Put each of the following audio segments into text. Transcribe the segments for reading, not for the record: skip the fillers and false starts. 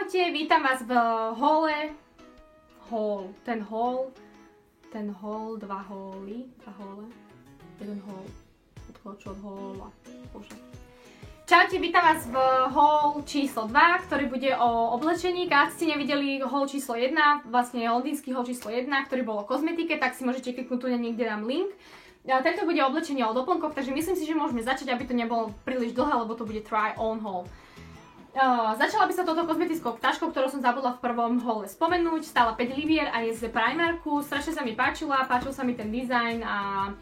Čaute, vítam vás v hole. Ten hall, dva hóly, jeden hall, odkočil od hola. Čaute, vítam vás v hall číslo 2, ktorý bude o oblečení. Ak ste nevideli hall číslo 1, vlastne londýnsky hall číslo 1, ktorý bol o kozmetike, tak si môžete kliknúť tu, niekde dám link. Tento bude oblečenie o doplnkoch, takže myslím si, že môžeme začať, aby to nebolo príliš dlhé, lebo to bude try on haul. Začala by sa touto kozmetickou taškou, ktorú som zabudla v prvom hole spomenúť. Stála 5 libier a je z Primarku. Strašne sa mi páčil sa mi ten dizajn a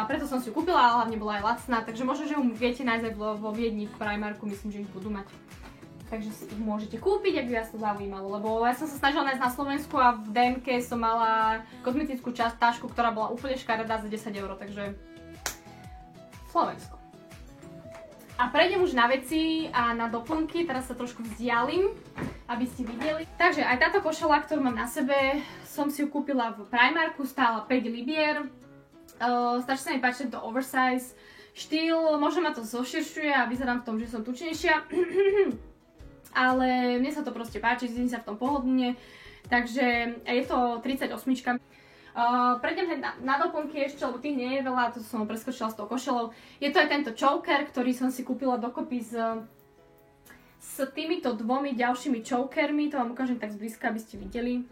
preto som si ju kúpila, ale hlavne bola aj lacná. Takže možno, že ju viete nájsť aj vo Viedni v Primarku, myslím, že ich budú mať. Takže si ich môžete kúpiť, ak by vás to zaujímalo, lebo ja som sa snažila nájsť na Slovensku a v DMK som mala kozmetickú tašku, ktorá bola úplne škaredá za 10 €, takže Slovensko. A prejdem už na veci a na doplnky, teraz sa trošku vzdialím, aby ste videli. Takže aj táto košela, ktorú mám na sebe, som si ju kúpila v Primarku, stála 5 libier. Strašne sa mi páči tento oversize štýl, možno ma to zoširšuje a vyzerám v tom, že som tučnejšia. Ale mne sa to proste páči, cítim sa v tom pohodlne, takže je to 38. Prejdem na doplnky ešte, lebo tých nie je veľa, to som preskočila s tou košelou. Je to aj tento choker, ktorý som si kúpila dokopy s týmito dvomi ďalšími chokermi, to vám ukážem tak zblízka, aby ste videli.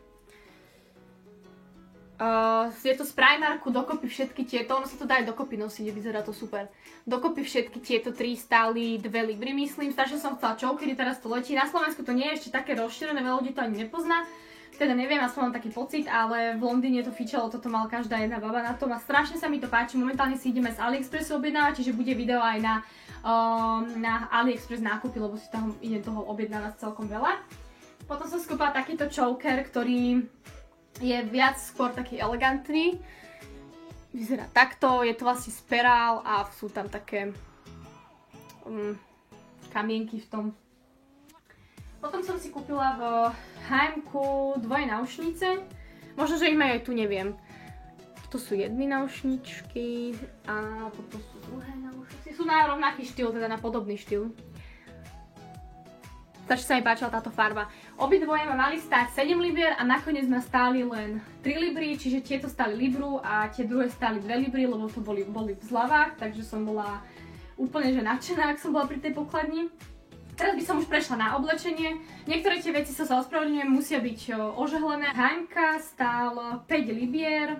Je to z Primarku, dokopy všetky tieto, ono sa to dá aj dokopy nosiť, vyzerá to super. Dokopy všetky tieto 3 stáli 2 libry, myslím, strašne som chcela chokery, teraz to letí. Na Slovensku to nie je ešte také rozšírené, veľa ľudí to ani nepozná. Teda neviem, aspoň mám taký pocit, ale v Londýne to fičalo, toto mala každá jedna baba na tom a strašne sa mi to páči. Momentálne si ideme z AliExpressu objednávať, čiže bude video aj na AliExpress nákupy, lebo si tam idem toho objednávať celkom veľa. Potom som skúpala takýto choker, ktorý je viac skôr taký elegantný. Vyzerá takto, je to vlastne sperál a sú tam také kamienky v tom. Potom som si kúpila v H&M-ku dvoje náušnice. Možno, že ich majú aj tu, neviem. To sú jedny náušničky a toto sú druhé náušničky. Sú na rovnaký štýl, teda na podobný štýl. Takže sa mi páčila táto farba. Obidvoje ma mali stáť 7 libier a nakoniec ma stáli len 3 libry, čiže tieto stáli libru a tie druhé stáli 2 libry, lebo to boli v zľavách, takže som bola úplne že nadšená, ak som bola pri tej pokladni. Teraz by som už prešla na oblečenie. Niektoré tie veci sa ospravedlňujem, musia byť ožehlené. H&M-ka stál 5 libier,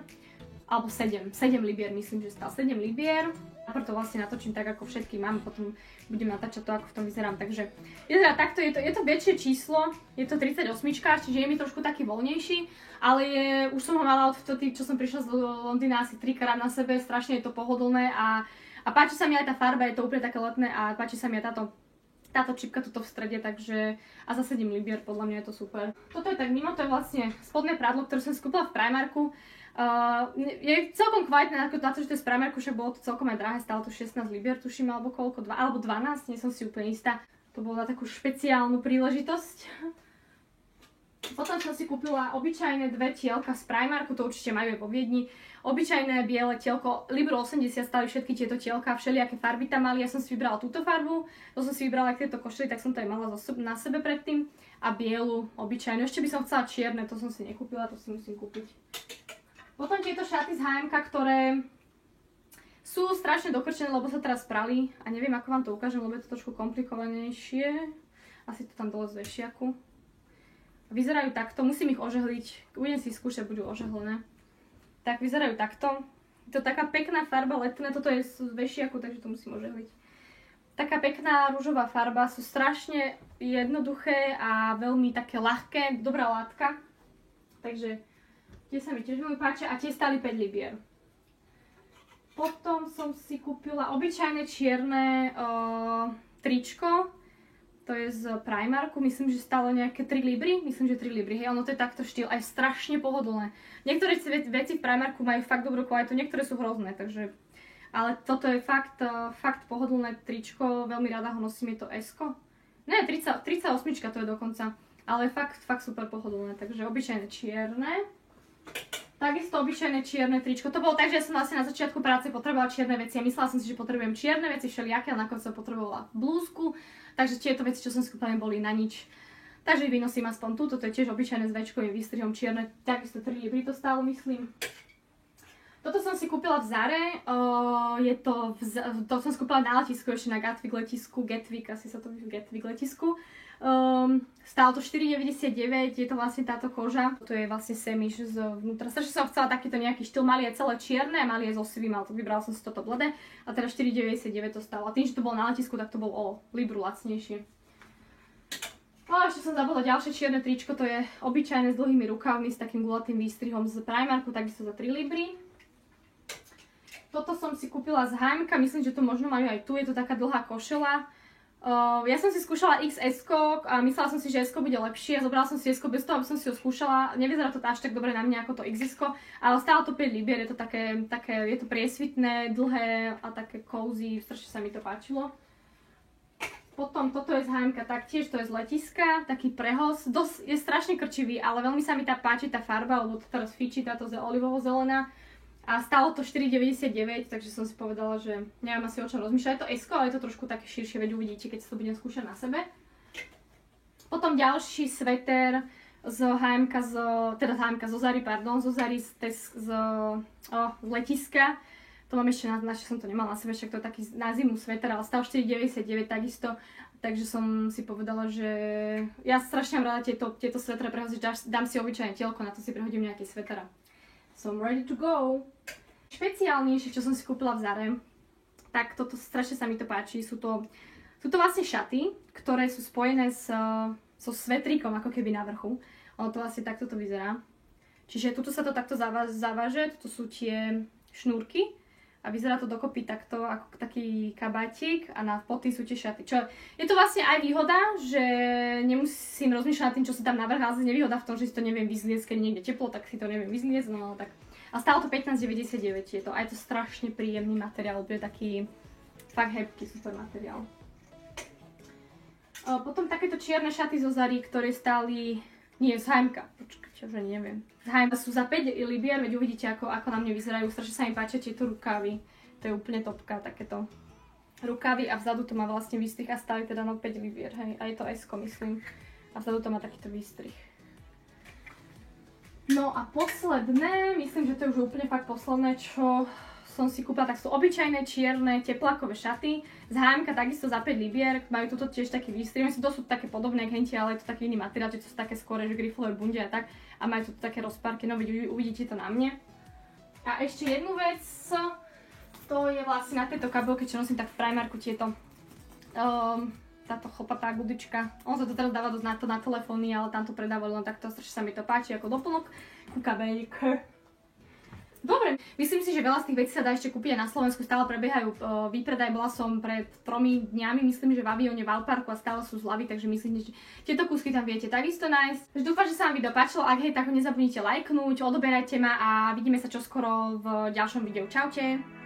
alebo 7 libier, myslím, že stál 7 libier. A preto vlastne natočím tak, ako všetky mám, potom budem natáčať to, ako v tom vyzerám. Takže vyzerá takto, je to väčšie číslo, je to 38, čiže je mi trošku taký voľnejší, ale už som ho mala odvtedy, čo som prišla z Londýna asi 3-krát na sebe, strašne je to pohodlné a páči sa mi aj tá farba, je to úplne také letné a páči sa mi aj táto čipka tuto v strede, takže a za 7 libier, podľa mňa je to super. Toto je tak mimo, to je vlastne spodné prádlo, ktoré som si kúpila v Primarku. Je celkom kvalitné, ako to, že to je z Primarku, však bolo to celkom aj drahé, stálo to 16 libier, tuším, alebo koľko, alebo 12, nie som si úplne istá. To bolo na takú špeciálnu príležitosť. Potom som si kúpila obyčajné dve tielka z Primarku, to určite majú aj vo Viedni. Obyčajné biele tielko, libru 80 stali všetky tieto tielka, všelijaké farby tam mali. Ja som si vybrala túto farbu, to som si vybrala aj tieto košely, tak som to aj mala na sebe predtým. A bielu, obyčajnú. Ešte by som chcela čierne, to som si nekúpila, to si musím kúpiť. Potom tieto šaty z H&M-ka, ktoré sú strašne dokrčené, lebo sa teraz prali. A neviem, ako vám to ukážem, lebo je to trošku komplikovanejšie. Asi to tam dole z vešiaku. Vyzerajú takto, musím ich ožehliť, budem si skúšať, budú ožehlené. Tak vyzerajú takto. Je to taká pekná farba letná, toto je z vešiaku, takže to musím ožehliť. Taká pekná rúžová farba, sú strašne jednoduché a veľmi také ľahké, dobrá látka. Takže tie sa mi tiež veľmi páčia a tie stáli 5 libier. Potom som si kúpila obyčajné čierne tričko. To je z Primarku, myslím, že stálo nejaké 3 libry, myslím, že 3 libry, hej, ono to je takto štýl, aj strašne pohodlné. Niektoré veci v Primarku majú fakt dobrú kvalitu, niektoré sú hrozné, takže... Ale toto je fakt pohodlné tričko, veľmi rada ho nosím, je to S-ko? Ne, 38 to je dokonca, ale fakt super pohodlné, takže obyčajné čierne. Takisto obyčajné čierne tričko, to bolo tak, že ja som vlastne na začiatku práce potrebovala čierne veci a myslela som si, že potrebujem čierne veci všelijaké, ale nakoniec som potrebovala blúzku. Takže tieto veci, čo som skúpala, boli na nič. Takže vynosím aspoň tu, toto je tiež obyčajné s väčškovým výstrihom čierne, takisto 3 libry to stálo, myslím. Toto som si kúpila v Zare, to som si kúpila na letisku, ešte na Gatwick letisku, asi sa to Gatwick letisku. Stálo to 4,99, je to vlastne táto koža, to je vlastne semiš zvnútra. Strašne som chcela takýto nejaký štýl, mali je celé čierne a mali je so sivým, ale to vybrala som si toto bledé a teda 4,99 to stálo. A tým, že to bolo na letisku, tak to bol o libru lacnejšie. A ešte som zabudla ďalšie čierne tričko, to je obyčajné s dlhými rukavmi, s takým gulatým výstrihom z Primarku, takisto za 3 libry. Toto som si kúpila z H&M, myslím, že to možno majú aj tu, je to taká dlhá košela. Ja som si skúšala XS a myslela som si, že S bude lepšie. Zobrala som si S bez toho, aby som si ho skúšala. Nevyzerá to až tak dobre na mňa ako to XS, ale stálo to 5 libier, je to také, je to priesvitné, dlhé a také cozy, strašne sa mi to páčilo. Potom toto je z H&M taktiež, to je z letiska, taký prehos, je strašne krčivý, ale veľmi sa mi páči tá farba, lebo to teraz fičí, táto olivovo-zelená. A stálo to 4,99, takže som si povedala, že neviem asi o čom rozmýšľať. Je to S, ale je to trošku také širšie, veď uvidíte, keď si to budem skúšať na sebe. Potom ďalší sveter z H&M, zo Zary, zo Zary z letiska. To mám ešte, som to nemala na sebe, však to je taký na zimu sveter, ale stal 4,99 takisto. Takže som si povedala, že ja strašne mám rada tieto svetre prehoziť, dám si obyčajne tielko, na to si prehodím nejaký svetera. So I'm ready to go. Špeciálnejšie, čo som si kúpila v Zare, tak toto strašne sa mi to páči, sú to vlastne šaty, ktoré sú spojené so svetrikom ako keby na vrchu. Ono to vlastne takto to vyzerá. Čiže tuto sa to takto zaváže, toto sú tie šnúrky a vyzerá to dokopy takto ako taký kabátik a na poty sú tie šaty. Čo je to vlastne aj výhoda, že nemusím rozmýšľať nad tým, čo sa tam navrhá, ale nevýhoda v tom, že si to neviem vyzliecť, keď je niekde teplo, tak si to neviem vyzliecť, no tak. A stálo to 15,99, je to aj to strašne príjemný materiál, bude taký fakt hebký super materiál. Potom takéto čierne šaty zo Zary, ktoré stáli, nie, z H&M, počkajte, že neviem. Z H&M sú za 5 libier, veď uvidíte, ako na mne vyzerajú, strašne sa mi páčia tieto rukávy. To je úplne topka, takéto rukávy a vzadu to má vlastne výstrih a stáli teda no 5 libier, hej, a je to S-ko, myslím. A vzadu to má takýto výstrih. No a posledné, myslím, že to je už úplne fakt posledné, čo som si kúpila, tak sú obyčajné čierne teplákové šaty z H&M, takisto za 5 libier, majú tuto tiež taký výstrih, to sú také podobné k hentie, ale je to taký iný materiál, že to sú také skôr griflové bunde a tak a majú tu také rozpárky, no uvidíte to na mne. A ešte jednu vec, to je vlastne na tejto kabelke, čo nosím tak v Primarku, táto chlpatá gudička. On sa to teraz dáva na telefóny, ale tam to predávali len takto, strašne sa mi to páči ako doplnok ku kabelke. Dobre, myslím si, že veľa z tých vecí sa dá ešte kúpiť aj na Slovensku, stále prebiehajú výpredaj, bola som pred 3 dňami, myslím, že v Avione v Alparku a stále sú zľavy, takže myslím, že tieto kúsky tam viete takisto nájsť. Takže dúfam, že sa vám video páčilo, ak hej, tak ho nezabudnite lajknúť, odoberajte ma a vidíme sa čoskoro v ďalšom videu. Čaute!